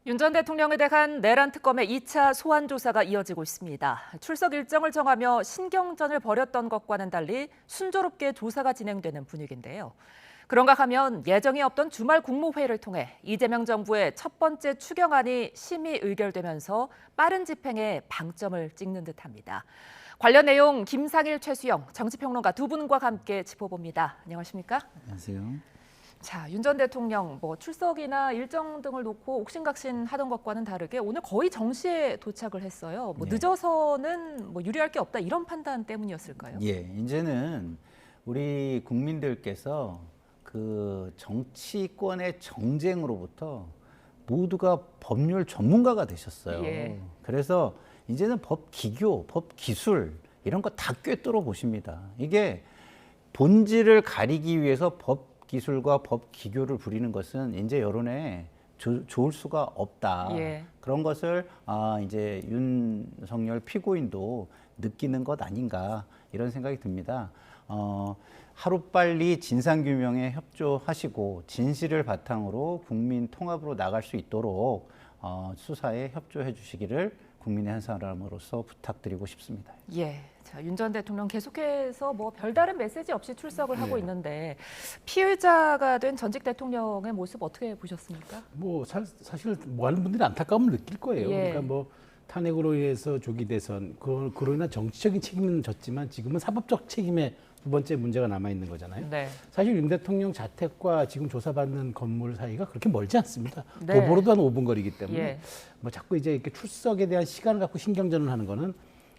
윤 전 대통령에 대한 내란 특검의 2차 소환 조사가 이어지고 있습니다. 출석 일정을 정하며 신경전을 벌였던 것과는 달리 순조롭게 조사가 진행되는 분위기인데요. 그런가 하면 예정이 없던 주말 국무회의를 통해 이재명 정부의 첫 번째 추경안이 심의 의결되면서 빠른 집행에 방점을 찍는 듯합니다. 관련 내용 김상일, 최수영 정치평론가 두 분과 함께 짚어봅니다. 안녕하십니까? 안녕하세요. 자, 윤 전 대통령 출석이나 일정 등을 놓고 옥신각신 하던 것과는 다르게 오늘 거의 정시에 도착을 했어요. 늦어서는 유리할 게 없다 이런 판단 때문이었을까요? 예, 이제는 우리 국민들께서 그 정치권의 정쟁으로부터 모두가 법률 전문가가 되셨어요. 예. 그래서 이제는 법 기교, 법 기술 이런 거 다 꿰뚫어 보십니다. 이게 본질을 가리기 위해서 법 기술과 법 기교를 부리는 것은 이제 여론에 좋을 수가 없다. 예. 그런 것을 이제 윤석열 피고인도 느끼는 것 아닌가 이런 생각이 듭니다. 하루빨리 진상규명에 협조하시고 진실을 바탕으로 국민 통합으로 나갈 수 있도록 수사에 협조해 주시기를 국민의 한 사람으로서 부탁드리고 싶습니다. 예. 자, 윤 전 대통령 계속해서 별다른 메시지 없이 출석을 하고 있는데 피의자가 된 전직 대통령의 모습 어떻게 보셨습니까? 사실 많은 분들이 안타까움을 느낄 거예요. 예. 그러니까 탄핵으로 인해서 조기 대선, 그로 인한 정치적인 책임은 졌지만 지금은 사법적 책임의 두 번째 문제가 남아 있는 거잖아요. 네. 사실 윤 대통령 자택과 지금 조사받는 건물 사이가 그렇게 멀지 않습니다. 네. 도보로도 한 5분 거리이기 때문에 예. 자꾸 이제 이렇게 출석에 대한 시간을 갖고 신경전을 하는 거는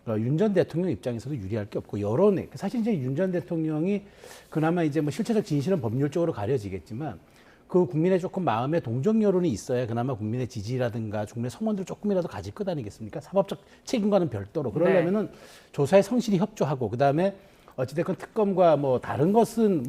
윤 전 대통령 입장에서도 유리할 게 없고 여론에 사실 이제 윤 전 대통령이 그나마 이제 실체적 진실은 법률적으로 가려지겠지만 그 국민의 조금 마음에 동정 여론이 있어야 그나마 국민의 지지라든가 국민의 성원들 조금이라도 가질 것 아니겠습니까? 사법적 책임과는 별도로 그러려면은 조사에 성실히 협조하고 그다음에 어찌됐건 특검과 다른 것은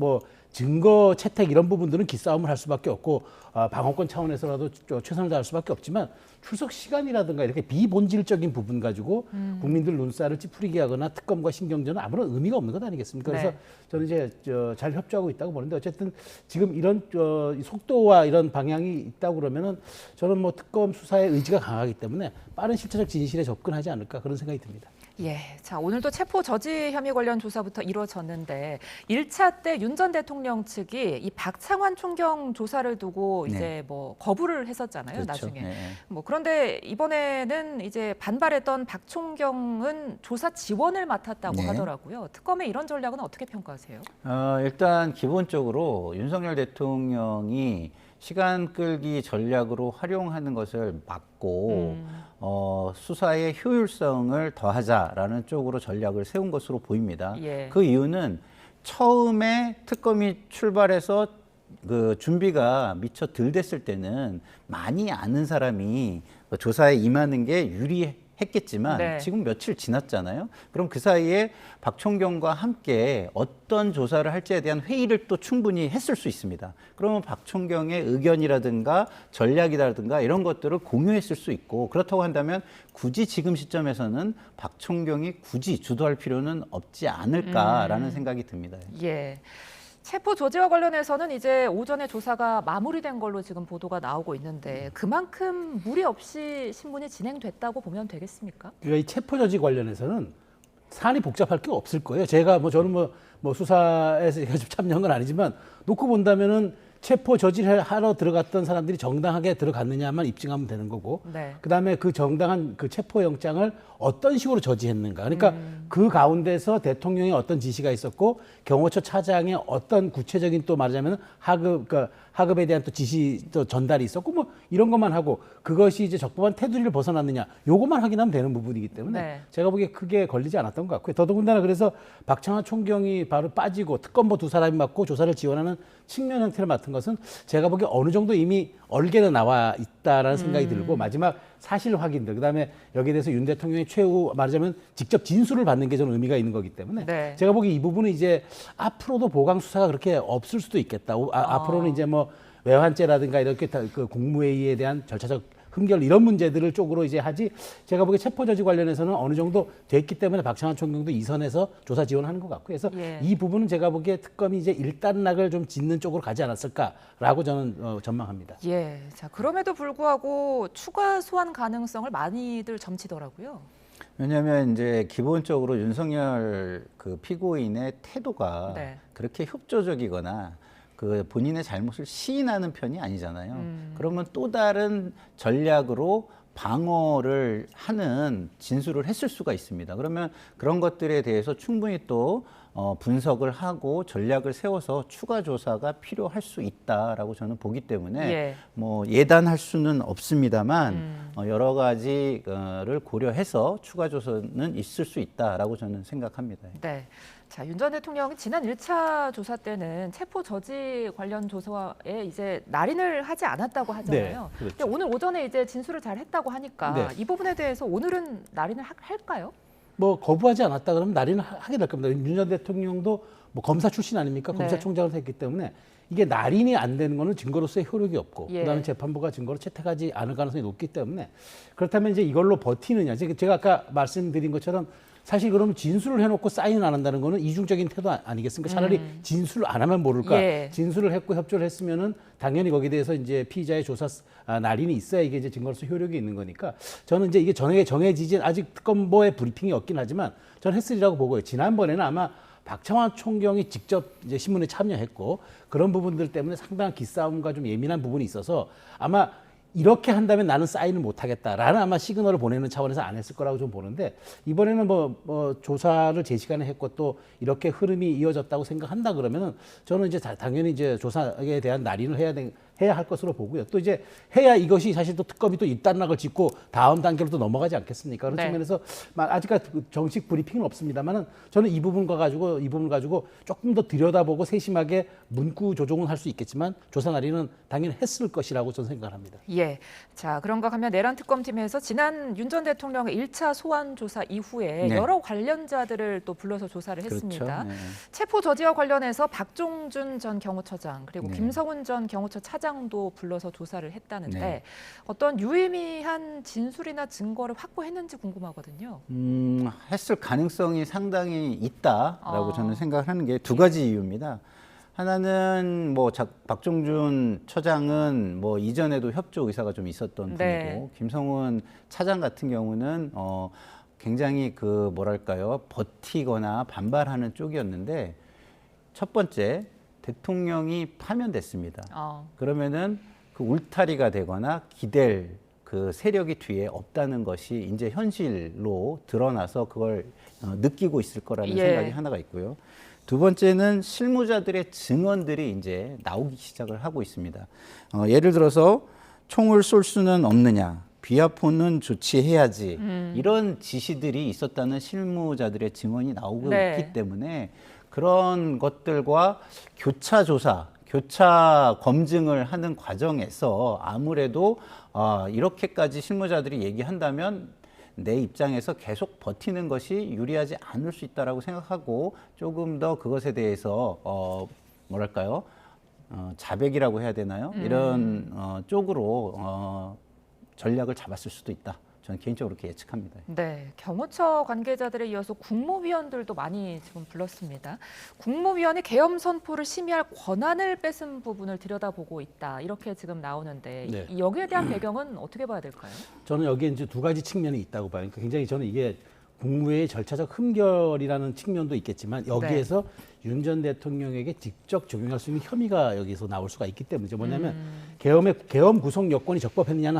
증거 채택 이런 부분들은 기싸움을 할 수밖에 없고 방어권 차원에서라도 최선을 다할 수밖에 없지만 출석 시간이라든가 이렇게 비본질적인 부분 가지고 국민들 눈살을 찌푸리게 하거나 특검과 신경전은 아무런 의미가 없는 것 아니겠습니까? 그래서 저는 이제 잘 협조하고 있다고 보는데 어쨌든 지금 이런 속도와 이런 방향이 있다고 그러면은 저는 특검 수사에 의지가 강하기 때문에 빠른 실체적 진실에 접근하지 않을까 그런 생각이 듭니다. 예. 자, 오늘도 체포 저지 혐의 관련 조사부터 이루어졌는데 1차 때 윤 전 대통령 측이 이 박창환 총경 조사를 두고 이제 거부를 했었잖아요, 그렇죠. 나중에. 네. 그런데 이번에는 이제 반발했던 박 총경은 조사 지원을 맡았다고 네. 하더라고요. 특검의 이런 전략은 어떻게 평가하세요? 일단 기본적으로 윤석열 대통령이 시간 끌기 전략으로 활용하는 것을 막고 수사의 효율성을 더하자라는 쪽으로 전략을 세운 것으로 보입니다. 예. 그 이유는 처음에 특검이 출발해서 그 준비가 미처 덜 됐을 때는 많이 아는 사람이 조사에 임하는 게 유리했겠지만 네. 지금 며칠 지났잖아요. 그럼 그 사이에 박총경과 함께 어떤 조사를 할지에 대한 회의를 또 충분히 했을 수 있습니다. 그러면 박총경의 의견이라든가 전략이라든가 이런 것들을 공유했을 수 있고 그렇다고 한다면 굳이 지금 시점에서는 박총경이 굳이 주도할 필요는 없지 않을까라는 생각이 듭니다. 예. 체포 조지와 관련해서는 이제 오전에 조사가 마무리된 걸로 지금 보도가 나오고 있는데 그만큼 무리 없이 신문이 진행됐다고 보면 되겠습니까? 그러니까 이 체포 저지 관련해서는 사안이 복잡할 게 없을 거예요. 제가 저는 수사에서 제가 좀 참여한 건 아니지만 놓고 본다면은 체포 저지를 하러 들어갔던 사람들이 정당하게 들어갔느냐만 입증하면 되는 거고, 네. 그다음에 그 정당한 그 체포 영장을 어떤 식으로 저지했는가. 그러니까 그 가운데서 대통령의 어떤 지시가 있었고 경호처 차장의 어떤 구체적인 또 말하자면 하급에 대한 또 지시 또 전달이 있었고 이런 것만 하고 그것이 이제 적법한 테두리를 벗어났느냐 요것만 확인하면 되는 부분이기 때문에 네. 제가 보기에 크게 걸리지 않았던 것 같고요. 더더군다나 그래서 박창환 총경이 바로 빠지고 특검보 두 사람이 맡고 조사를 지원하는 측면 형태를 맡은 것은 제가 보기에 어느 정도 이미 얼개는 나와 있다라는 생각이 들고 마지막 사실 확인들 그다음에 여기에 대해서 윤 대통령이 최후 말하자면 직접 진술을 받는 게 저는 의미가 있는 거기 때문에 네. 제가 보기에 이 부분은 이제 앞으로도 보강 수사가 그렇게 없을 수도 있겠다. 앞으로는 이제 외환죄라든가 이렇게 그 국무회의에 대한 절차적 흠결 이런 문제들을 쪽으로 이제 하지 제가 보기에 체포저지 관련해서는 어느 정도 됐기 때문에 박창환 총경도 이 선에서 조사 지원하는 것 같고 그래서 예. 이 부분은 제가 보기에 특검이 이제 일단락을 좀 짓는 쪽으로 가지 않았을까라고 저는 전망합니다. 예. 자, 그럼에도 불구하고 추가 소환 가능성을 많이들 점치더라고요. 왜냐하면 이제 기본적으로 윤석열 그 피고인의 태도가 네. 그렇게 협조적이거나 그 본인의 잘못을 시인하는 편이 아니잖아요. 그러면 또 다른 전략으로 방어를 하는 진술을 했을 수가 있습니다. 그러면 그런 것들에 대해서 충분히 또 분석을 하고 전략을 세워서 추가 조사가 필요할 수 있다라고 저는 보기 때문에 예. 뭐 예단할 수는 없습니다만 여러 가지를 고려해서 추가 조사는 있을 수 있다라고 저는 생각합니다. 네. 자, 윤 전 대통령이 지난 1차 조사 때는 체포 저지 관련 조사에 이제 날인을 하지 않았다고 하잖아요. 네, 그렇죠. 근데 오늘 오전에 이제 진술을 잘 했다고 하니까 네. 이 부분에 대해서 오늘은 날인을 할까요? 뭐 거부하지 않았다 그러면 날인을 하게 될 겁니다. 윤 전 대통령도 뭐 검사 출신 아닙니까? 네. 검사총장을 했기 때문에 이게 날인이 안 되는 거는 증거로서의 효력이 없고 예. 그다음에 재판부가 증거로 채택하지 않을 가능성이 높기 때문에 그렇다면 이제 이걸로 버티느냐. 제가 아까 말씀드린 것처럼 사실 그러면 진술을 해놓고 사인을 안 한다는 거는 이중적인 태도 아니겠습니까? 차라리 진술을 안 하면 모를까. 예. 진술을 했고 협조를 했으면은 당연히 거기에 대해서 이제 피의자의 조사 날인이 있어야 이게 이제 증거로서 효력이 있는 거니까 저는 이제 이게 정해지진 아직 특검보의 브리핑이 없긴 하지만 저는 했으리라고 보고요. 지난번에는 아마 박창환 총경이 직접 이제 신문에 참여했고 그런 부분들 때문에 상당한 기싸움과 좀 예민한 부분이 있어서 아마 이렇게 한다면 나는 사인을 못 하겠다라는 아마 시그널을 보내는 차원에서 안 했을 거라고 좀 보는데 이번에는 뭐 조사를 제 시간에 했고 또 이렇게 흐름이 이어졌다고 생각한다 그러면은 저는 이제 당연히 이제 조사에 대한 날인을 해야 할 것으로 보고요. 또 이제 해야 이것이 사실 또 특검이 또 입단락을 짓고 다음 단계로 또 넘어가지 않겠습니까? 그런 네. 측면에서 아직까지 정식 브리핑은 없습니다만은 저는 이 부분을 가지고 조금 더 들여다보고 세심하게 문구 조정은 할 수 있겠지만 조사 날인은 당연히 했을 것이라고 저는 생각합니다. 예. 자, 그런가 하면 내란 특검팀에서 지난 윤 전 대통령의 1차 소환 조사 이후에 네. 여러 관련자들을 또 불러서 조사를 했습니다. 그렇죠. 네. 체포 저지와 관련해서 박종준 전 경호처장 그리고 네. 김성훈 전 경호처 차장도 불러서 조사를 했다는데 네. 어떤 유의미한 진술이나 증거를 확보했는지 궁금하거든요. 했을 가능성이 상당히 있다라고 아. 저는 생각을 하는 게 두 가지 이유입니다. 하나는 뭐 박종준 처장은 뭐 이전에도 협조 의사가 좀 있었던 네. 분이고 김성훈 차장 같은 경우는 굉장히 그 뭐랄까요 버티거나 반발하는 쪽이었는데 첫 번째 대통령이 파면됐습니다. 그러면은 그 울타리가 되거나 기댈 그 세력이 뒤에 없다는 것이 이제 현실로 드러나서 그걸 느끼고 있을 거라는 예. 생각이 하나가 있고요. 두 번째는 실무자들의 증언들이 이제 나오기 시작을 하고 있습니다. 예를 들어서 총을 쏠 수는 없느냐, 비아폰은 조치해야지 이런 지시들이 있었다는 실무자들의 증언이 나오고 네. 있기 때문에 그런 것들과 교차 조사, 교차 검증을 하는 과정에서 아무래도 이렇게까지 실무자들이 얘기한다면 내 입장에서 계속 버티는 것이 유리하지 않을 수 있다라고 생각하고 조금 더 그것에 대해서 뭐랄까요 자백이라고 해야 되나요? 이런 쪽으로 전략을 잡았을 수도 있다. 저는 개인적으로 그렇게 예측합니다. 네, 경호처 관계자들에 이어서 국무위원들도 많이 지금 불렀습니다. 국무위원이 계엄 선포를 심의할 권한을 뺏은 부분을 들여다보고 있다. 이렇게 지금 나오는데 네. 여기에 대한 배경은 어떻게 봐야 될까요? 저는 여기에 이제 두 가지 측면이 있다고 봐요. 그러니까 굉장히 저는 이게 국무회의 절차적 흠결이라는 측면도 있겠지만 여기에서 윤 전 대통령에게 직접 적용할 수 있는 혐의가 여기서 나올 수가 있기 때문이죠. 뭐냐면 계엄 구성 여건이 적법했느냐는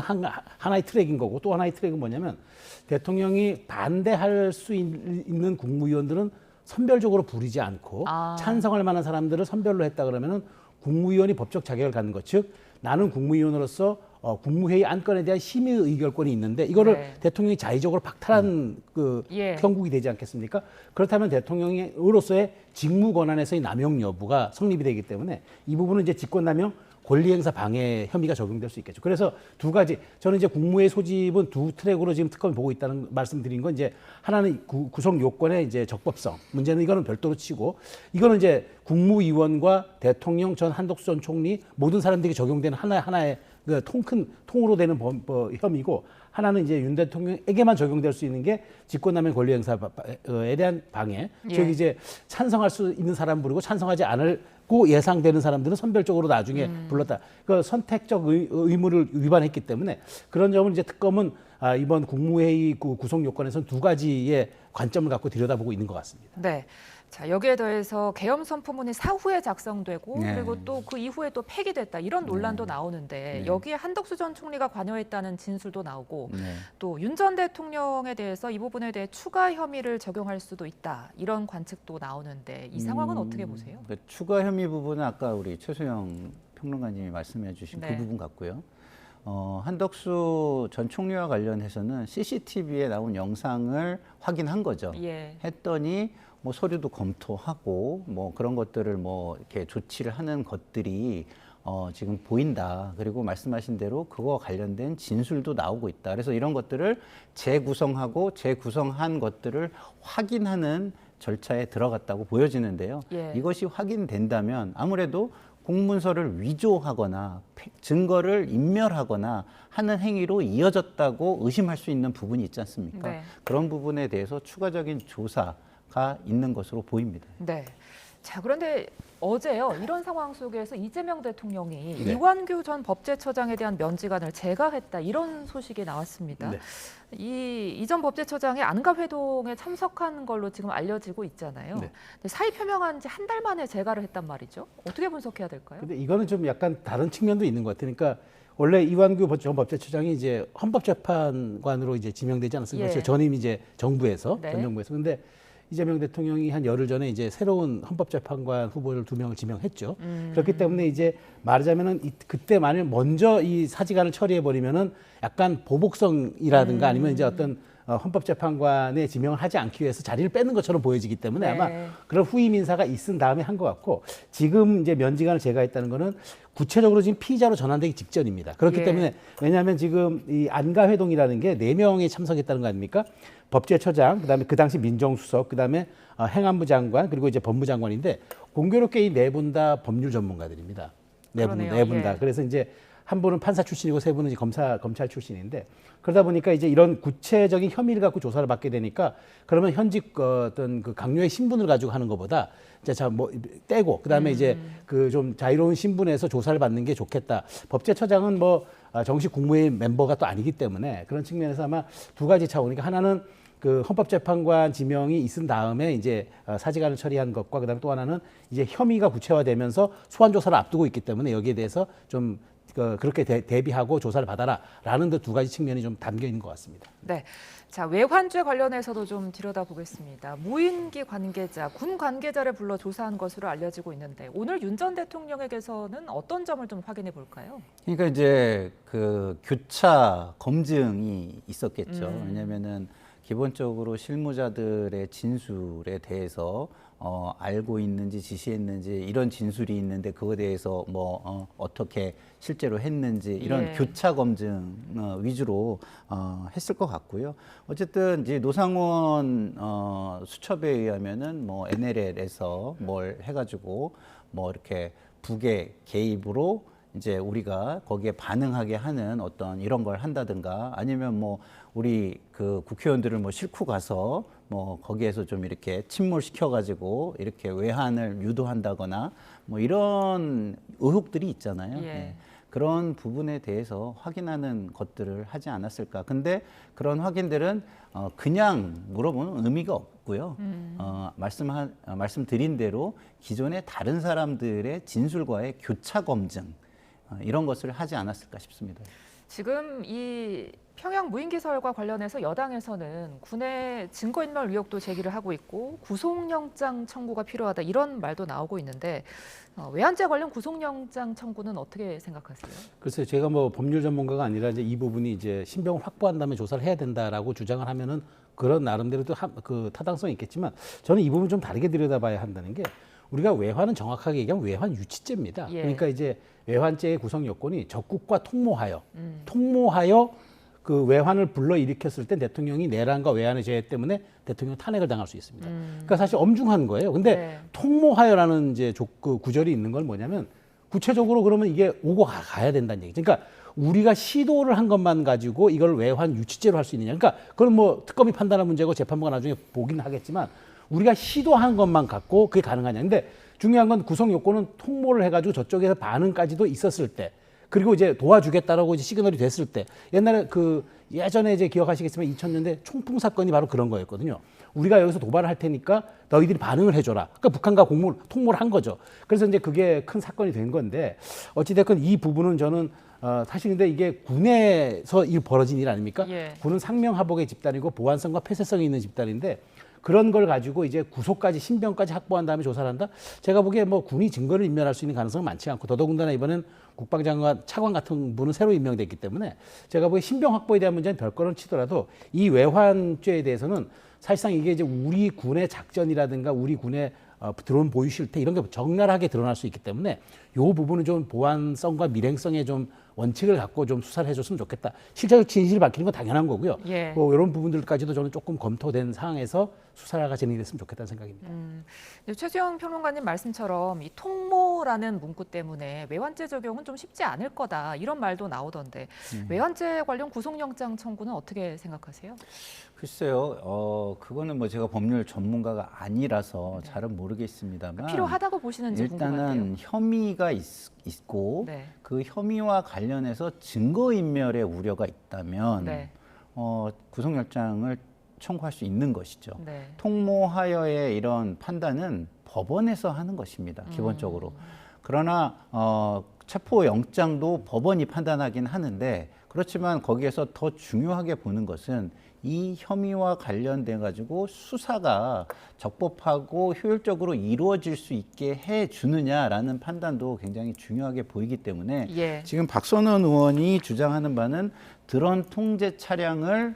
하나의 트랙인 거고 또 하나의 트랙은 뭐냐면 대통령이 반대할 수 있는 국무위원들은 선별적으로 부르지 않고 찬성할 만한 사람들을 선별로 했다 그러면은 국무위원이 법적 자격을 갖는 것, 즉 나는 국무위원으로서 국무회의 안건에 대한 심의 의결권이 있는데 이거를 네. 대통령이 자의적으로 박탈한 그 예. 형국이 되지 않겠습니까? 그렇다면 대통령으로서의 직무 권한에서의 남용 여부가 성립이 되기 때문에 이 부분은 이제 직권남용 권리행사 방해 혐의가 적용될 수 있겠죠. 그래서 두 가지 저는 이제 국무회의 소집은 두 트랙으로 지금 특검이 보고 있다는 말씀드린 건 이제 하나는 구성 요건의 이제 적법성 문제는 이거는 별도로 치고 이거는 이제 국무위원과 대통령 전 한덕수 전 총리 모든 사람들에게 적용되는 하나의 그 큰 통으로 되는 혐의고 하나는 이제 윤 대통령에게만 적용될 수 있는 게 직권남용 권리행사에 대한 방해. 예. 즉 이제 찬성할 수 있는 사람 부르고 찬성하지 않을고 예상되는 사람들은 선별적으로 나중에 불렀다. 그 선택적 의무를 위반했기 때문에 그런 점을 이제 특검은 이번 국무회의 구성 요건에서는 두 가지의 관점을 갖고 들여다보고 있는 것 같습니다. 네. 자, 여기에 더해서 계엄 선포문이 사후에 작성되고 네. 그리고 또 그 이후에 또 폐기됐다 이런 논란도 나오는데 여기에 한덕수 전 총리가 관여했다는 진술도 나오고 네. 또 윤 전 대통령에 대해서 이 부분에 대해 추가 혐의를 적용할 수도 있다 이런 관측도 나오는데 이 상황은 어떻게 보세요? 그 추가 혐의 부분은 아까 우리 최소영 평론가님이 말씀해 주신 네. 그 부분 같고요. 한덕수 전 총리와 관련해서는 CCTV에 나온 영상을 확인한 거죠. 예. 했더니 뭐 서류도 검토하고 뭐 그런 것들을 뭐 이렇게 조치를 하는 것들이 지금 보인다. 그리고 말씀하신 대로 그거와 관련된 진술도 나오고 있다. 그래서 이런 것들을 재구성하고 재구성한 것들을 확인하는 절차에 들어갔다고 보여지는데요. 예. 이것이 확인된다면 아무래도 공문서를 위조하거나 증거를 인멸하거나 하는 행위로 이어졌다고 의심할 수 있는 부분이 있지 않습니까? 네. 그런 부분에 대해서 추가적인 조사가 있는 것으로 보입니다. 네. 자, 그런데 어제요. 이런 상황 속에서 이재명 대통령이 네. 이완규 전 법제처장에 대한 면직안을 제거했다. 이런 소식이 나왔습니다. 네. 이 전 법제처장이 안가 회동에 참석한 걸로 지금 알려지고 있잖아요. 네. 근데 사의 표명한 지 한 달 만에 재가를 했단 말이죠. 어떻게 분석해야 될까요? 근데 이거는 좀 약간 다른 측면도 있는 것 같아요. 그러니까 원래 이완규 전 법제처장이 이제 헌법재판관으로 이제 지명되지 않았습니까? 예. 전임 이제 정부에서 네. 전 정부에서. 근데 이재명 대통령이 한 열흘 전에 이제 새로운 헌법재판관 후보를 2명을 지명했죠. 그렇기 때문에 이제 말하자면은 그때 만일 먼저 이 사직안을 처리해 버리면은 약간 보복성이라든가 아니면 이제 어떤 헌법재판관에 지명을 하지 않기 위해서 자리를 뺏는 것처럼 보여지기 때문에 네. 아마 그런 후임 인사가 있은 다음에 한 것 같고 지금 이제 면직안을 제거했다는 거는 구체적으로 지금 피의자로 전환되기 직전입니다. 그렇기 예. 때문에 왜냐하면 지금 이 안가회동이라는 게 4명이 참석했다는 거 아닙니까? 법제처장, 그다음에 그 당시 민정수석, 그다음에 행안부 장관 그리고 이제 법무장관인데 공교롭게 이 네 분 다 법률 전문가들입니다. 그러네요. 네 분 다. 예. 그래서 이제 한 분은 판사 출신이고 세 분은 이제 검찰 출신인데 그러다 보니까 이제 이런 구체적인 혐의를 갖고 조사를 받게 되니까 그러면 현직 어떤 그 강요의 신분을 가지고 하는 것보다 이제 뭐 떼고 그다음에 이제 그 좀 자유로운 신분에서 조사를 받는 게 좋겠다. 법제처장은 뭐 정식 국무회의 멤버가 또 아니기 때문에 그런 측면에서 아마 두 가지 차원이니까 하나는 그 헌법재판관 지명이 있은 다음에 이제 사직안을 처리한 것과 그다음에 또 하나는 이제 혐의가 구체화되면서 소환 조사를 앞두고 있기 때문에 여기에 대해서 좀 그렇게 대비하고 조사를 받아라라는 두 가지 측면이 좀 담겨 있는 것 같습니다. 네. 자, 외환죄 관련해서도 좀 들여다보겠습니다. 무인기 관계자, 군 관계자를 불러 조사한 것으로 알려지고 있는데 오늘 윤 전 대통령에게서는 어떤 점을 좀 확인해 볼까요? 그러니까 이제 그 교차 검증이 있었겠죠. 왜냐면은 기본적으로 실무자들의 진술에 대해서 알고 있는지 지시했는지 이런 진술이 있는데 그거에 대해서 뭐 어떻게 실제로 했는지 이런 예. 교차 검증 위주로 했을 것 같고요. 어쨌든 이제 노상원 수첩에 의하면은 뭐 NLL에서 뭘 해가지고 뭐 이렇게 북의 개입으로 이제 우리가 거기에 반응하게 하는 어떤 이런 걸 한다든가 아니면 뭐 우리 그 국회의원들을 뭐 싣고 가서 뭐 거기에서 좀 이렇게 침몰시켜 가지고 이렇게 외환을 유도한다거나 뭐 이런 의혹들이 있잖아요. 예. 네. 그런 부분에 대해서 확인하는 것들을 하지 않았을까. 근데 그런 확인들은 그냥 물어보는 의미가 없고요. 말씀드린 대로 기존의 다른 사람들의 진술과의 교차 검증 이런 것을 하지 않았을까 싶습니다. 지금 이 평양 무인기설과 관련해서 여당에서는 군의 증거인멸 의혹도 제기를 하고 있고 구속영장 청구가 필요하다 이런 말도 나오고 있는데 외환죄 관련 구속영장 청구는 어떻게 생각하세요? 글쎄요, 제가 뭐 법률 전문가가 아니라 이제 이 부분이 이제 신병을 확보한 다음에 조사를 해야 된다라고 주장을 하면은 그런 나름대로 또 그 타당성이 있겠지만 저는 이 부분 좀 다르게 들여다봐야 한다는 게 우리가 외환은 정확하게 얘기하면 외환 유치죄입니다. 예. 그러니까 이제 외환죄의 구성 요건이 적국과 통모하여 그 외환을 불러일으켰을 때 대통령이 내란과 외환의 재해 때문에 대통령 탄핵을 당할 수 있습니다. 그러니까 사실 엄중한 거예요. 근데 네. 통모하여라는 이제 그 구절이 있는 건 뭐냐면 구체적으로 그러면 이게 오고 가야 된다는 얘기죠. 그러니까 우리가 시도를 한 것만 가지고 이걸 외환 유치죄로 할 수 있느냐. 그러니까 그건 뭐 특검이 판단할 문제고 재판부가 나중에 보긴 하겠지만 우리가 시도한 것만 갖고 그게 가능하냐. 근데 중요한 건 구성 요건은 통모를 해가지고 저쪽에서 반응까지도 있었을 때, 그리고 이제 도와주겠다라고 이제 시그널이 됐을 때, 옛날에 그 예전에 이제 기억하시겠지만 2000년대 총풍 사건이 바로 그런 거였거든요. 우리가 여기서 도발을 할 테니까 너희들이 반응을 해줘라. 그러니까 북한과 통모를 한 거죠. 그래서 이제 그게 큰 사건이 된 건데 어찌됐건 이 부분은 저는 사실 근데 이게 군에서 일 벌어진 일 아닙니까? 예. 군은 상명하복의 집단이고 보안성과 폐쇄성이 있는 집단인데 그런 걸 가지고 이제 구속까지 신병까지 확보한 다음에 조사를 한다. 제가 보기에 뭐 군이 증거를 인멸할 수 있는 가능성은 많지 않고 더더군다나 이번엔 국방장관 차관 같은 분은 새로 임명됐기 때문에 제가 보기에 신병 확보에 대한 문제는 별거는 치더라도 이 외환죄에 대해서는 사실상 이게 이제 우리 군의 작전이라든가 우리 군의 드론 보유 실태 이런 게 적나라하게 드러날 수 있기 때문에 이 부분은 좀 보안성과 밀행성의 좀 원칙을 갖고 좀 수사를 해줬으면 좋겠다. 실제로 진실을 밝히는 건 당연한 거고요. 예. 뭐 이런 부분들까지도 저는 조금 검토된 사항에서 수사가 진행됐으면 좋겠다는 생각입니다. 최수영 평론가님 말씀처럼 이 통모라는 문구 때문에 외환죄 적용은 좀 쉽지 않을 거다 이런 말도 나오던데 외환죄 관련 구속영장 청구는 어떻게 생각하세요? 글쎄요, 그거는 뭐 제가 법률 전문가가 아니라서 잘은 모르겠습니다만 필요하다고 보시는지 궁금한데요. 일단은 혐의가 있고 네. 그 혐의와 관련해서 증거인멸의 우려가 있다면 네. 구속영장을 청구할 수 있는 것이죠. 네. 통모하여의 이런 판단은 법원에서 하는 것입니다. 기본적으로. 그러나 체포영장도 법원이 판단하긴 하는데 그렇지만 거기에서 더 중요하게 보는 것은 이 혐의와 관련돼 가지고 수사가 적법하고 효율적으로 이루어질 수 있게 해 주느냐라는 판단도 굉장히 중요하게 보이기 때문에 예. 지금 박선원 의원이 주장하는 바는 드론 통제 차량을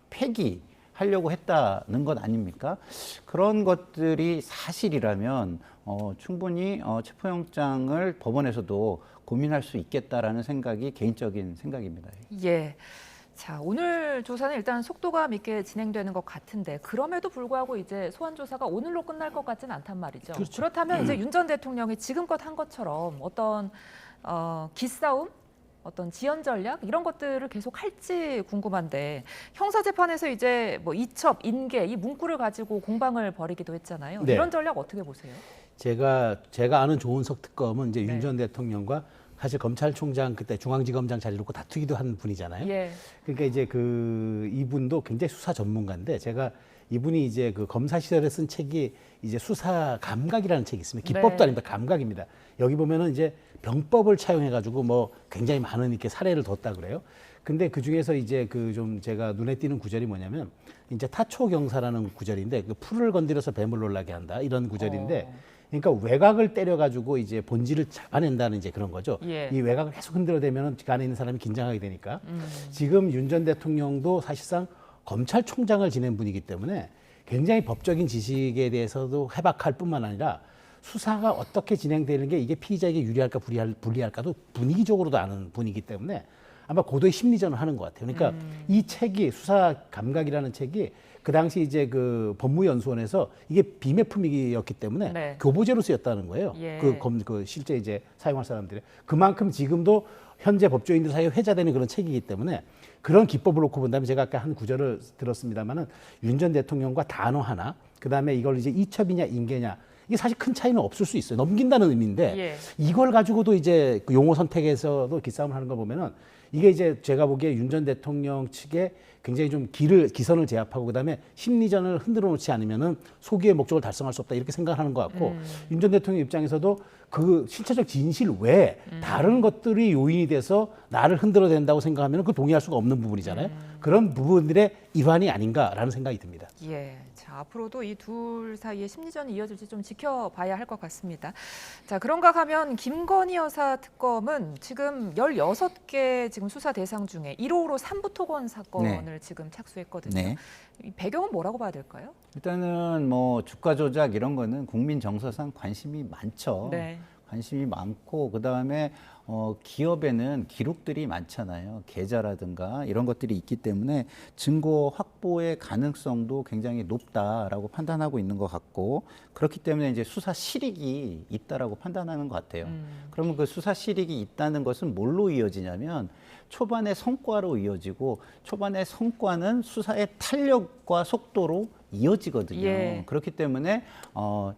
폐기하려고 했다는 것 아닙니까? 그런 것들이 사실이라면 충분히 체포영장을 법원에서도 고민할 수 있겠다라는 생각이 개인적인 생각입니다. 예. 자, 오늘 조사는 일단 속도감 있게 진행되는 것 같은데 그럼에도 불구하고 이제 소환 조사가 오늘로 끝날 것 같지는 않단 말이죠. 그렇죠. 그렇다면 이제 윤 전 대통령이 지금껏 한 것처럼 어떤 기싸움, 어떤 지연 전략 이런 것들을 계속 할지 궁금한데 형사 재판에서 이제 뭐 이첩, 인계 이 문구를 가지고 공방을 벌이기도 했잖아요. 네. 이런 전략 어떻게 보세요? 제가 아는 조은석 특검은 이제 네. 윤 전 대통령과 사실 검찰총장 그때 중앙지검장 자리를 놓고 다투기도 한 분이잖아요. 예. 그러니까 이제 이분도 굉장히 수사 전문가인데 제가 이분이 이제 그 검사 시절에 쓴 책이 이제 수사 감각이라는 책이 있습니다. 기법도 네. 아닙니다. 감각입니다. 여기 보면은 이제 병법을 차용해가지고 뭐 굉장히 많은 이렇게 사례를 뒀다 그래요. 근데 그 중에서 이제 그 좀 제가 눈에 띄는 구절이 뭐냐면 이제 타초경사라는 구절인데 그 풀을 건드려서 뱀을 놀라게 한다 이런 구절인데 그러니까 외곽을 때려가지고 이제 본질을 잡아낸다는 이제 그런 거죠. 예. 이 외곽을 계속 흔들어대면 그 안에 있는 사람이 긴장하게 되니까 지금 윤 전 대통령도 사실상 검찰총장을 지낸 분이기 때문에 굉장히 법적인 지식에 대해서도 해박할 뿐만 아니라 수사가 어떻게 진행되는 게 이게 피의자에게 유리할까 불리할까도 분위기적으로도 아는 분이기 때문에 아마 고도의 심리전을 하는 것 같아요. 그러니까 이 책이 수사 감각이라는 책이 그 당시 이제 그 법무연수원에서 이게 비매품이었기 때문에 네. 교보제로 쓰였다는 거예요. 예. 그 실제 이제 사용할 사람들이 그만큼 지금도 현재 법조인들 사이에 회자되는 그런 책이기 때문에 그런 기법을 놓고 본다면 제가 아까 한 구절을 들었습니다만은 윤 전 대통령과 단어 하나 그다음에 이걸 이제 이첩이냐 인계냐 이게 사실 큰 차이는 없을 수 있어요. 넘긴다는 의미인데 예. 이걸 가지고도 이제 그 용어 선택에서도 기싸움을 하는 거 보면은 이게 이제 제가 보기에 윤 전 대통령 측에 굉장히 좀 기선을 제압하고 그다음에 심리전을 흔들어 놓지 않으면은 소기의 목적을 달성할 수 없다 이렇게 생각하는 것 같고 윤 전 대통령 입장에서도 그 실체적 진실 외에 다른 것들이 요인이 돼서 나를 흔들어 댄다고 생각하면 그 동의할 수가 없는 부분이잖아요. 그런 부분들의 일환이 아닌가라는 생각이 듭니다. 예. 자, 앞으로도 이 둘 사이의 심리전이 이어질지 좀 지켜봐야 할 것 같습니다. 자, 그런가 하면 김건희 여사 특검은 지금 16개 지금 수사 대상 중에 1호로 삼부토건 사건을 지금 착수했거든요. 네. 이 배경은 뭐라고 봐야 될까요? 일단은 뭐 주가 조작 이런 거는 국민 정서상 관심이 많죠. 네. 관심이 많고 그다음에 기업에는 기록들이 많잖아요. 계좌라든가 이런 것들이 있기 때문에 증거 확보의 가능성도 굉장히 높다라고 판단하고 있는 것 같고 그렇기 때문에 이제 수사 실익이 있다라고 판단하는 것 같아요. 그러면 그 수사 실익이 있다는 것은 뭘로 이어지냐면 초반의 성과로 이어지고 초반의 성과는 수사의 탄력과 속도로 이어지거든요. 예. 그렇기 때문에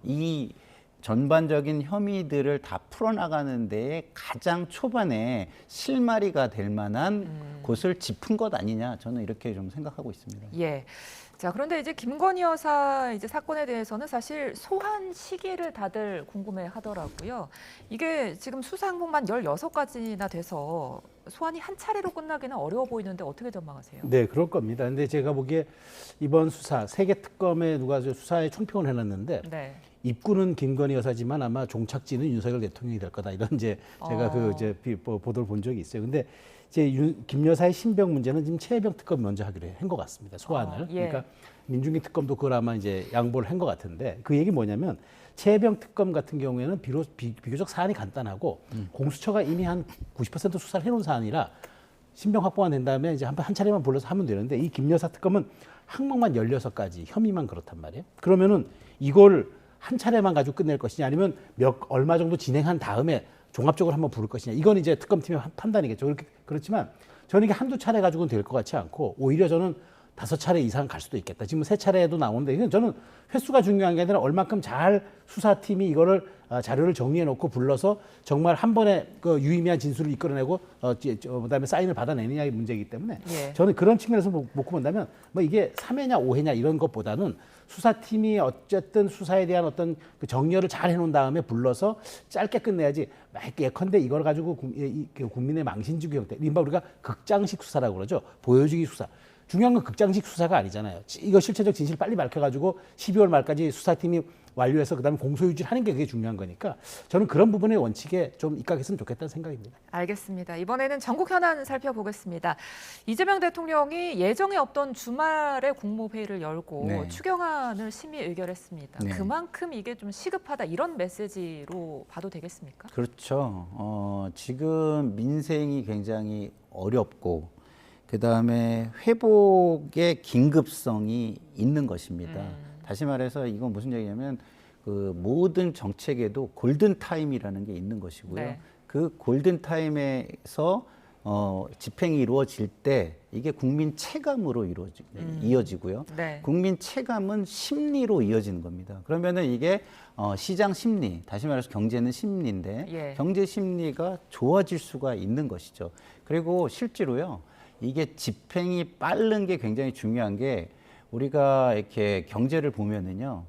이 전반적인 혐의들을 다 풀어나가는 데에 가장 초반에 실마리가 될 만한 곳을 짚은 것 아니냐 저는 이렇게 좀 생각하고 있습니다. 예. 자, 그런데 이제 김건희 여사 이제 사건에 대해서는 사실 소환 시기를 다들 궁금해 하더라고요. 이게 지금 수사 항목만 16가지나 돼서 소환이 한 차례로 끝나기는 어려워 보이는데 어떻게 전망하세요? 네, 그럴 겁니다. 근데 제가 보기에 이번 수사 세계 특검에 누가 수사에 총평을 해놨는데 네. 입구는 김건희 여사지만 아마 종착지는 윤석열 대통령이 될 거다 이런 이제 제가 보도를 본 적이 있어요. 근데 이제 김 여사의 신병 문제는 지금 최혜병 특검 먼저 하기로 한 것 같습니다. 소환을. 예. 그러니까 민중기 특검도 그걸 아마 이제 양보를 한 것 같은데 그 얘기 뭐냐면 최혜병 특검 같은 경우에는 비교적 사안이 간단하고 공수처가 이미 한 90% 수사를 해놓은 사안이라 신병 확보가 된 다음에 이제 한 차례만 불러서 하면 되는데 이 김 여사 특검은 항목만 16가지 혐의만 그렇단 말이에요. 그러면은 이걸 한 차례만 가지고 끝낼 것이냐 아니면 얼마 정도 진행한 다음에 종합적으로 한번 부를 것이냐 이건 이제 특검팀의 판단이겠죠. 그렇지만 저는 이게 한두 차례 가지고는 될 것 같지 않고 오히려 저는 5차례 이상 갈 수도 있겠다. 지금 3차례도 나오는데 이건 저는 횟수가 중요한 게 아니라 얼만큼 잘 수사팀이 이거를 자료를 정리해 놓고 불러서 정말 한 번에 그 유의미한 진술을 이끌어내고 그다음에 사인을 받아내느냐의 문제이기 때문에 예. 저는 그런 측면에서 놓고 본다면 뭐 이게 3회냐 5회냐 이런 것보다는 수사팀이 어쨌든 수사에 대한 어떤 그 정리를 잘 해놓은 다음에 불러서 짧게 끝내야지 예컨대 이걸 가지고 국민의 망신주기 형태 이른바 우리가 극장식 수사라고 그러죠. 보여주기 수사. 중요한 건 극장식 수사가 아니잖아요. 이거 실체적 진실 빨리 밝혀가지고 12월 말까지 수사팀이 완료해서 그다음에 공소유지를 하는 게 그게 중요한 거니까 저는 그런 부분의 원칙에 좀 입각했으면 좋겠다는 생각입니다. 알겠습니다. 이번에는 전국 현안 살펴보겠습니다. 이재명 대통령이 예정에 없던 주말에 국무회의를 열고 네. 추경안을 심의 의결했습니다. 네. 그만큼 이게 좀 시급하다 이런 메시지로 봐도 되겠습니까? 그렇죠. 지금 민생이 굉장히 어렵고 그다음에 회복의 긴급성이 있는 것입니다. 다시 말해서 이건 무슨 얘기냐면 그 모든 정책에도 골든 타임이라는 게 있는 것이고요. 네. 그 골든 타임에서 집행이 이루어질 때 이게 국민 체감으로 이어지고요. 네. 국민 체감은 심리로 이어지는 겁니다. 그러면은 이게 시장 심리, 다시 말해서 경제는 심리인데 예. 경제 심리가 좋아질 수가 있는 것이죠. 그리고 실제로요. 이게 집행이 빠른 게 굉장히 중요한 게 우리가 이렇게 경제를 보면은요.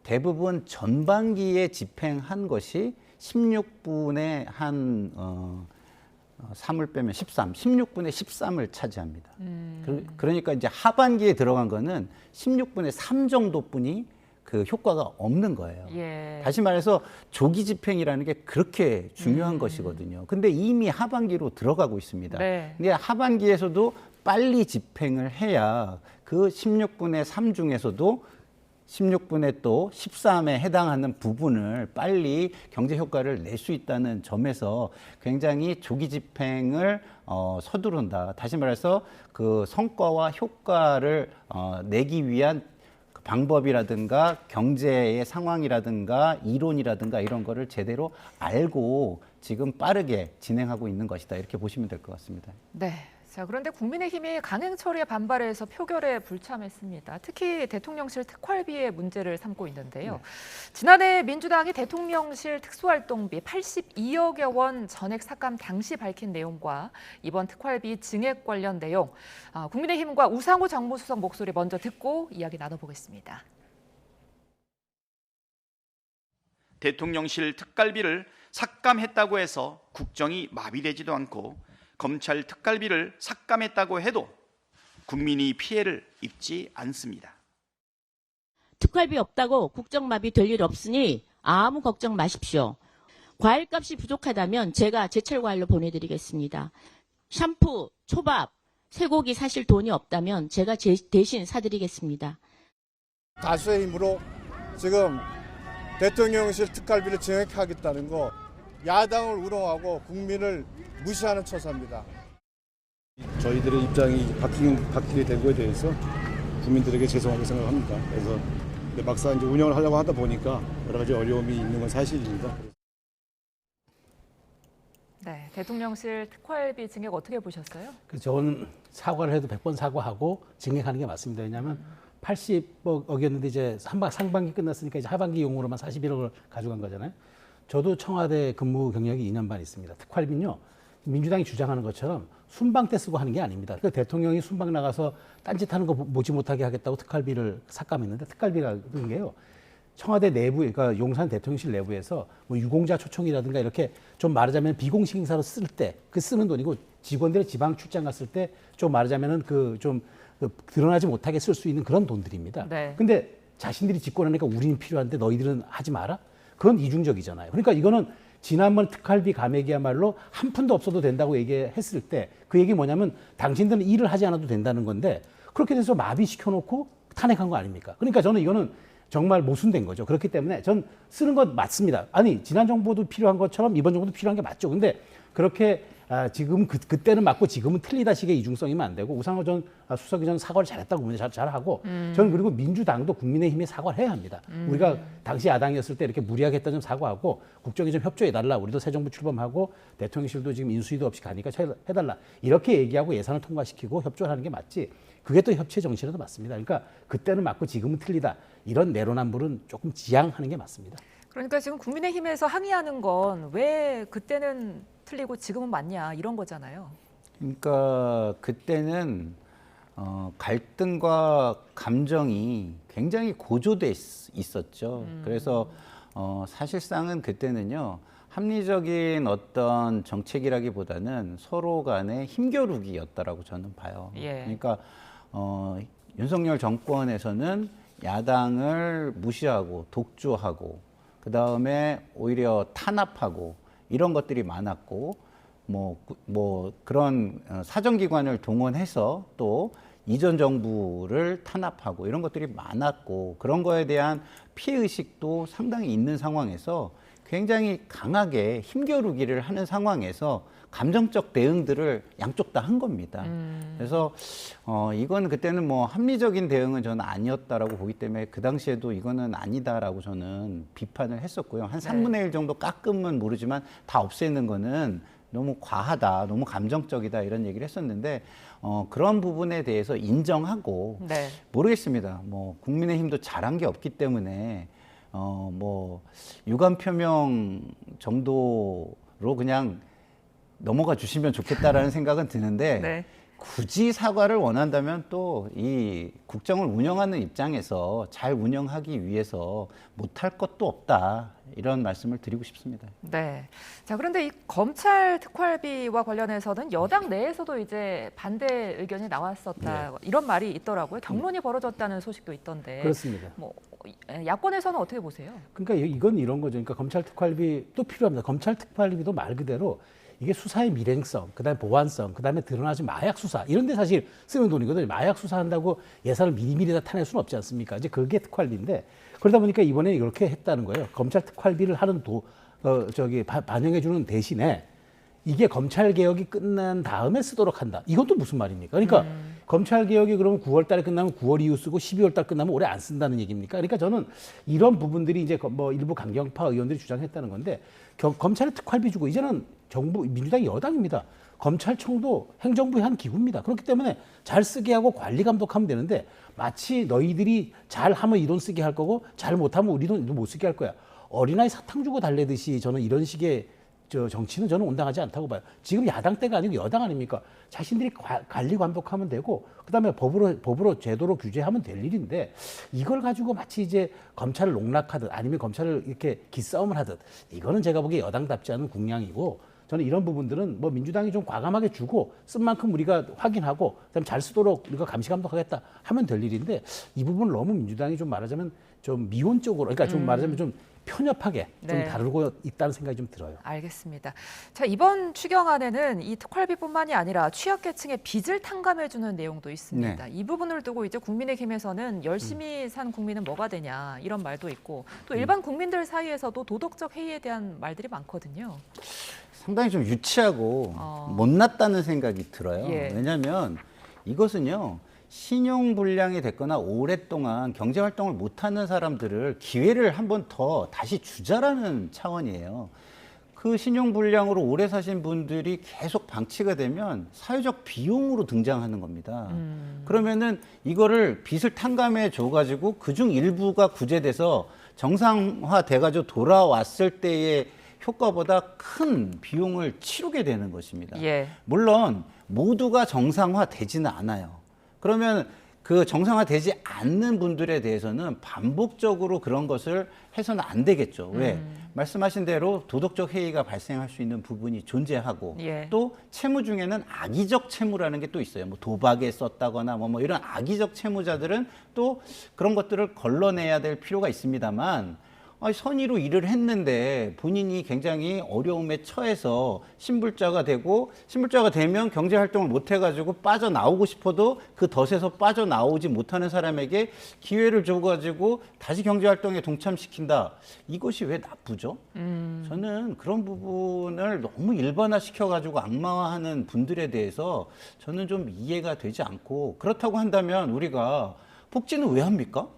대부분 전반기에 집행한 것이 16분의 한 3을 빼면 13, 16분의 13을 차지합니다. 그러니까 이제 하반기에 들어간 거는 16분의 3 정도뿐이 그 효과가 없는 거예요. 예. 다시 말해서 조기 집행이라는 게 그렇게 중요한 것이거든요. 근데 이미 하반기로 들어가고 있습니다. 네. 근데 하반기에서도 빨리 집행을 해야 그 16분의 3 중에서도 16분의 또 13에 해당하는 부분을 빨리 경제 효과를 낼 수 있다는 점에서 굉장히 조기 집행을 서두른다. 다시 말해서 그 성과와 효과를 내기 위한 방법이라든가 경제의 상황이라든가 이론이라든가 이런 거를 제대로 알고 지금 빠르게 진행하고 있는 것이다. 이렇게 보시면 될 것 같습니다. 네. 자, 그런데 국민의힘이 강행 처리에 반발해서 표결에 불참했습니다. 특히 대통령실 특활비의 문제를 삼고 있는데요. 네. 지난해 민주당이 대통령실 특수활동비 82억여 원 전액 삭감 당시 밝힌 내용과 이번 특활비 증액 관련 내용, 국민의힘과 우상호 정무수석 목소리 먼저 듣고 이야기 나눠보겠습니다. 대통령실 특갈비를 삭감했다고 해서 국정이 마비되지도 않고 검찰 특갈비를 삭감했다고 해도 국민이 피해를 입지 않습니다. 특활비 없다고 국정마비 될 일 없으니 아무 걱정 마십시오. 과일값이 부족하다면 제가 제철 과일로 보내드리겠습니다. 샴푸, 초밥, 쇠고기 사실 돈이 없다면 제가 대신 사드리겠습니다. 다수의 힘으로 지금 대통령실 특갈비를 증액하겠다는 거 야당을 우롱하고 국민을 무시하는 처사입니다. 저희들의 입장이 바뀌게 된 거에 대해서 국민들에게 죄송하게 생각합니다. 그래서 근데 막상 이제 운영을 하려고 하다 보니까 여러 가지 어려움이 있는 건 사실입니다. 네, 대통령실 특활비 증액 어떻게 보셨어요? 그래서 저는 사과를 해도 100번 사과하고 증액하는 게 맞습니다. 왜냐하면 80억이었는데 이제 상반기 끝났으니까 이제 하반기용으로만 41억을 가져간 거잖아요. 저도 청와대 근무 경력이 2년 반 있습니다. 특활비는요, 민주당이 주장하는 것처럼 순방 때 쓰고 하는 게 아닙니다. 그 대통령이 순방 나가서 딴짓하는 거 보지 못하게 하겠다고 특활비를 삭감했는데, 특활비라는 게요, 청와대 내부, 그러니까 용산 대통령실 내부에서 뭐 유공자 초청이라든가 이렇게 좀 말하자면 비공식 행사로 쓸 때 그 쓰는 돈이고, 직원들의 지방 출장 갔을 때 좀 말하자면은 드러나지 못하게 쓸 수 있는 그런 돈들입니다. 네. 근데 자신들이 집권하니까 우리는 필요한데 너희들은 하지 마라? 그건 이중적이잖아요. 그러니까 이거는 지난번 특활비 감액이야말로 한 푼도 없어도 된다고 얘기했을 때 그 얘기 뭐냐면 당신들은 일을 하지 않아도 된다는 건데 그렇게 돼서 마비시켜놓고 탄핵한 거 아닙니까? 그러니까 저는 이거는 정말 모순된 거죠. 그렇기 때문에 전 쓰는 건 맞습니다. 아니, 지난 정부도 필요한 것처럼 이번 정부도 필요한 게 맞죠. 근데 그렇게 지금 그때는 맞고 지금은 틀리다 식의 이중성이면 안 되고, 우상호 전 수석이 전 사과를 잘했다고 봅니다. 잘하고 저는 그리고 민주당도 국민의힘에 사과를 해야 합니다. 우리가 당시 야당이었을 때 이렇게 무리하게 했다 좀 사과하고 국정에 좀 협조해달라. 우리도 새 정부 출범하고 대통령실도 지금 인수위도 없이 가니까 해달라. 이렇게 얘기하고 예산을 통과시키고 협조를 하는 게 맞지. 그게 또 협치의 정신에도 맞습니다. 그러니까 그때는 맞고 지금은 틀리다. 이런 내로남불은 조금 지양하는 게 맞습니다. 그러니까 지금 국민의힘에서 항의하는 건 왜 그때는 틀리고 지금은 맞냐 이런 거잖아요. 그러니까 그때는 갈등과 감정이 굉장히 고조돼 있었죠. 그래서 사실상은 그때는요, 합리적인 어떤 정책이라기보다는 서로 간의 힘겨루기였다라고 저는 봐요. 예. 그러니까 윤석열 정권에서는 야당을 무시하고 독주하고 그 다음에 오히려 탄압하고 이런 것들이 많았고, 뭐 그런 사정기관을 동원해서 또 이전 정부를 탄압하고 이런 것들이 많았고, 그런 거에 대한 피해의식도 상당히 있는 상황에서 굉장히 강하게 힘겨루기를 하는 상황에서 감정적 대응들을 양쪽 다 한 겁니다. 그래서 이건 그때는 뭐 합리적인 대응은 저는 아니었다라고 보기 때문에 그 당시에도 이거는 아니다라고 저는 비판을 했었고요. 한 3분의 1 정도 깎으면 모르지만 다 없애는 거는 너무 과하다, 너무 감정적이다 이런 얘기를 했었는데, 그런 부분에 대해서 인정하고, 네. 모르겠습니다. 뭐 국민의힘도 잘한 게 없기 때문에 뭐 유감 표명 정도로 그냥 넘어가 주시면 좋겠다라는 생각은 드는데, 네. 굳이 사과를 원한다면 또 이 국정을 운영하는 입장에서 잘 운영하기 위해서 못할 것도 없다, 이런 말씀을 드리고 싶습니다. 네. 자, 그런데 이 검찰 특활비와 관련해서는 여당 내에서도 이제 반대 의견이 나왔었다. 이런 말이 있더라고요. 경론이 벌어졌다는 소식도 있던데. 그렇습니다. 뭐 야권에서는 어떻게 보세요? 그러니까 이건 이런 거죠. 그러니까 검찰 특활비 또 필요합니다. 검찰 특활비도 말 그대로 이게 수사의 밀행성, 그다음에 보안성, 그다음에 드러나지 마약 수사 이런 데 사실 쓰는 돈이거든요. 마약 수사한다고 예산을 미리미리 다 타낼 수는 없지 않습니까? 이제 그게 특활비인데, 그러다 보니까 이번에 이렇게 했다는 거예요. 검찰 특활비를 하는 반영해 주는 대신에 이게 검찰 개혁이 끝난 다음에 쓰도록 한다. 이건 또 무슨 말입니까? 그러니까 검찰 개혁이 그러면 9월 달에 끝나면 9월 이후 쓰고 12월 달 끝나면 올해 안 쓴다는 얘기입니까? 그러니까 저는 이런 부분들이 이제 뭐 일부 강경파 의원들이 주장했다는 건데, 검찰에 특활비 주고 이제는 민주당이 여당입니다. 검찰청도 행정부의 한 기구입니다. 그렇기 때문에 잘 쓰게 하고 관리 감독하면 되는데, 마치 너희들이 잘하면 이 돈 쓰게 할 거고 잘 못하면 우리 돈 못 쓰게 할 거야. 어린아이 사탕 주고 달래듯이 저는 이런 식의 정치는 저는 온당하지 않다고 봐요. 지금 야당 때가 아니고 여당 아닙니까? 자신들이 관리 감독하면 되고, 그다음에 법으로 제도로 규제하면 될 일인데, 이걸 가지고 마치 이제 검찰을 농락하듯 아니면 검찰을 이렇게 기싸움을 하듯, 이거는 제가 보기에 여당답지 않은 국량이고, 저는 이런 부분들은 뭐 민주당이 좀 과감하게 주고 쓴 만큼 우리가 확인하고 그다음에 잘 쓰도록 우리가 감시 감독하겠다 하면 될 일인데, 이 부분을 너무 민주당이 좀 말하자면 좀 미온적으로, 그러니까 좀 말하자면 좀 편협하게 좀 네. 다루고 있다는 생각이 좀 들어요. 알겠습니다. 자, 이번 추경안에는 이 특활비뿐만이 아니라 취약계층의 빚을 탕감해주는 내용도 있습니다. 이 부분을 두고 이제 국민의힘에서는 열심히 산 국민은 뭐가 되냐 이런 말도 있고 또 일반 국민들 사이에서도 도덕적 해이에 대한 말들이 많거든요. 상당히 좀 유치하고 못났다는 생각이 들어요. 예. 왜냐하면 이것은요. 신용불량이 됐거나 오랫동안 경제활동을 못하는 사람들을 기회를 한 번 더 다시 주자라는 차원이에요. 그 신용불량으로 오래 사신 분들이 계속 방치가 되면 사회적 비용으로 등장하는 겁니다. 그러면은 이거를 빚을 탕감해 줘가지고 그중 일부가 구제돼서 정상화돼가지고 돌아왔을 때의 효과보다 큰 비용을 치르게 되는 것입니다. 예. 물론 모두가 정상화되지는 않아요. 그러면 그 정상화되지 않는 분들에 대해서는 반복적으로 그런 것을 해서는 안 되겠죠. 왜? 말씀하신 대로 도덕적 해이가 발생할 수 있는 부분이 존재하고 예. 또 채무 중에는 악의적 채무라는 게 또 있어요. 뭐 도박에 썼다거나 뭐 이런 악의적 채무자들은 또 그런 것들을 걸러내야 될 필요가 있습니다만 선의로 일을 했는데 본인이 굉장히 어려움에 처해서 신불자가 되고 신불자가 되면 경제활동을 못 해가지고 빠져나오고 싶어도 그 덫에서 빠져나오지 못하는 사람에게 기회를 줘가지고 다시 경제활동에 동참시킨다. 이것이 왜 나쁘죠? 저는 그런 부분을 너무 일반화시켜가지고 악마화하는 분들에 대해서 저는 좀 이해가 되지 않고 그렇다고 한다면 우리가 복지는 왜 합니까?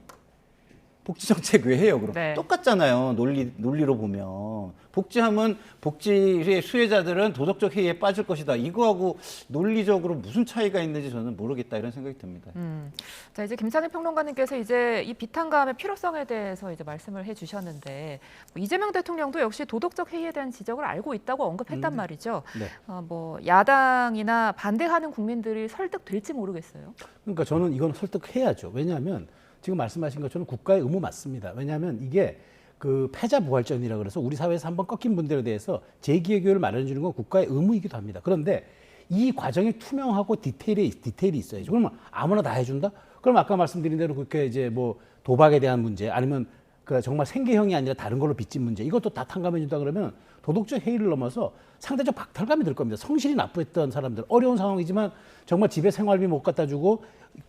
복지 정책 왜 해요? 그럼 네. 똑같잖아요. 논리로 보면 복지하면 복지의 수혜자들은 도덕적 해이에 빠질 것이다. 이거하고 논리적으로 무슨 차이가 있는지 저는 모르겠다 이런 생각이 듭니다. 자, 이제 김창일 평론가님께서 이제 이 비탄감의 필요성에 대해서 이제 말씀을 해주셨는데 이재명 대통령도 역시 도덕적 해이에 대한 지적을 알고 있다고 언급했단 말이죠. 네. 뭐 야당이나 반대하는 국민들이 설득될지 모르겠어요. 그러니까 저는 이건 설득해야죠. 왜냐하면 지금 말씀하신 것처럼 국가의 의무 맞습니다. 왜냐하면 이게 그 패자부활전이라 그래서 우리 사회에서 한번 꺾인 분들에 대해서 재기회 기회를 마련해 주는 건 국가의 의무이기도 합니다. 그런데 이 과정이 투명하고 디테일이 있어야죠. 그러면 아무나 다 해준다? 그럼 아까 말씀드린 대로 그렇게 이제 뭐 도박에 대한 문제 아니면 그 정말 생계형이 아니라 다른 걸로 빚진 문제 이것도 다 탕감해 준다 그러면 도덕적 해이를 넘어서 상대적 박탈감이 들 겁니다. 성실히 납부했던 사람들 어려운 상황이지만 정말 집에 생활비 못 갖다 주고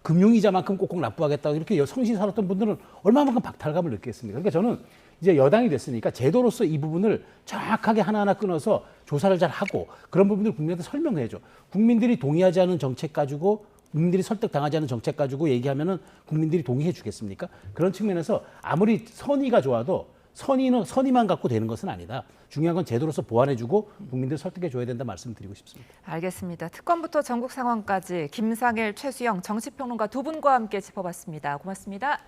금융이자만큼 꼭꼭 납부하겠다고 이렇게 성실히 살았던 분들은 얼마만큼 박탈감을 느끼겠습니까? 그러니까 저는 이제 여당이 됐으니까 제도로서 이 부분을 정확하게 하나하나 끊어서 조사를 잘 하고 그런 부분들을 국민한테 설명해야죠. 국민들이 동의하지 않은 정책 가지고 국민들이 설득당하지 않은 정책 가지고 얘기하면은 국민들이 동의해 주겠습니까? 그런 측면에서 아무리 선의가 좋아도 선의만 갖고 되는 것은 아니다. 중요한 건 제도로서 보완해주고 국민들 설득해 줘야 된다 말씀드리고 싶습니다. 알겠습니다. 특검부터 전국 상황까지 김상일, 최수영 정치평론가 두 분과 함께 짚어봤습니다. 고맙습니다.